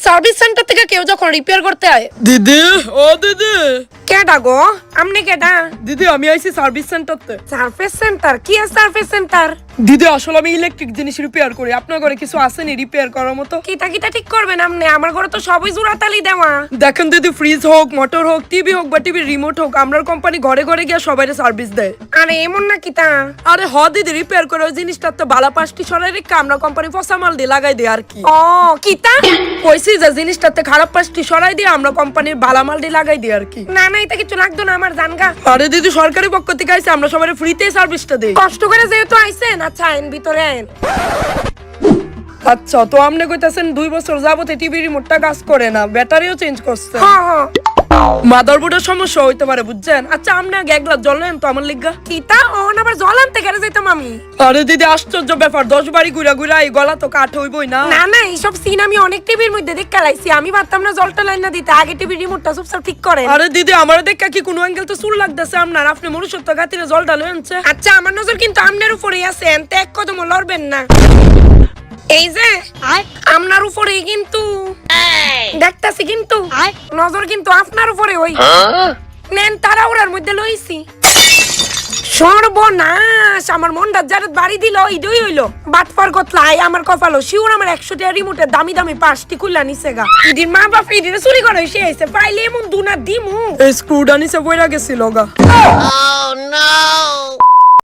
Service centre থেকে কেউ যখন রিপেয়ার করতে আয়। দিদি, ও দিদি। কেডা গো? আমনে কেডা? দিদি আমি আইছি সার্ভিস সেন্টারতে। Service centre? কি আছে সার্ভিস সেন্টার? দিদি আসলে আমি ইলেকট্রিক জিনিস রিপেয়ার করি। আপনার ঘরে কিছু আসেনি রিপেয়ার করার মতো? কিটা কিটা ঠিক করবেন আমনে? আমার ঘরে তো সবই জোড়াতালি দেওয়া। দেখেন দিদি, ফ্রিজ হোক, মোটর হোক, টিভি হোক বা টিভি রিমোট হোক, আমরার কোম্পানি ঘরে ঘরে গিয়ে সবাই সার্ভিস দেয়। আরে এমন না কিটা? আরে হ দিদি, রিপেয়ার করে ওই জিনিসটা তো বালা পাঁচটি সরাই রেখে আমরা কোম্পানি ফসা মাল দিয়ে লাগাই দিই আর কি। ও কিটা? কইছি যে জিনিসটাতে খারাপ পাঁচটি সরাই দিয়ে আমরা কোম্পানির বালা মাল দিয়ে লাগাই দিই আর কি। না না, এটা কিছু লাগতো না আমার, জানগা। আরে দিদি, সরকারি পক্ষ থেকে আইছে, আমরা সবাই ফ্রিতে সার্ভিসটা দেই। কষ্ট করে যেহেতু আইছেন, আচ্ছা আইন ভিতরে আইন। আচ্ছা, তো আপনি কইতাছেন 2 বছর যাবত টিভি রিমোটটা কাজ করে না, ব্যাটারিও চেঞ্জ করছে, হ্যাঁ হ্যাঁ, মাদারবোর্ডের সমস্যা হইতে পারে, বুঝছেন? আচ্ছা আপনি আগে এক গ্লাস জল নেন তো আমার লিগা। কিটা? ওন আবার জল আনতে গেলে যাইতাম আমি। আরে দিদি, আশ্চর্য ব্যাপার, 10 বাড়ি ঘুরা ঘুরা এই গলা তো কাঠ হইবই না। না না, এইসব সিন আমি অনেক টিভির মধ্যে দেখে লাইছি। আমি ভাবতাম না জলটা লাইন না দিতে, আগে টিভি রিমোটটা চুপচাপ ঠিক করেন। আরে দিদি, আমার দেখা কি কোনো অ্যাঙ্গেল তো চুল লাগতেছে আপনার? আপনি মনুষ্যত্ব গাতিরে জল ঢালে আনছে। আচ্ছা, আমার নজর কিন্তু আমনের উপরেই আছে, এনতে এক কদম লড়বেন না। এই যে আপনার উপরেই কিন্তু দেখতাছি, কিন্তু নজর কিন্তু আপনার উপরে। ওই নেন, তারা ওরার মধ্যে লইছি। সর্বনাশ, আমার মনটা যারা বাড়ি দিল ইডই হইলো। বাটফার কতলাই আমার কপালো শিওর আমার 100 টাকা রিমোটের দামি দামি 5টি খুললা নিছে গা। ইদির মা বাপ ইদির চুরি করে এসে আইছে, পাইলে এমন দুনা দিমু। এই স্ক্রুটা নিচে বইরা গেছিল গা। Oh no!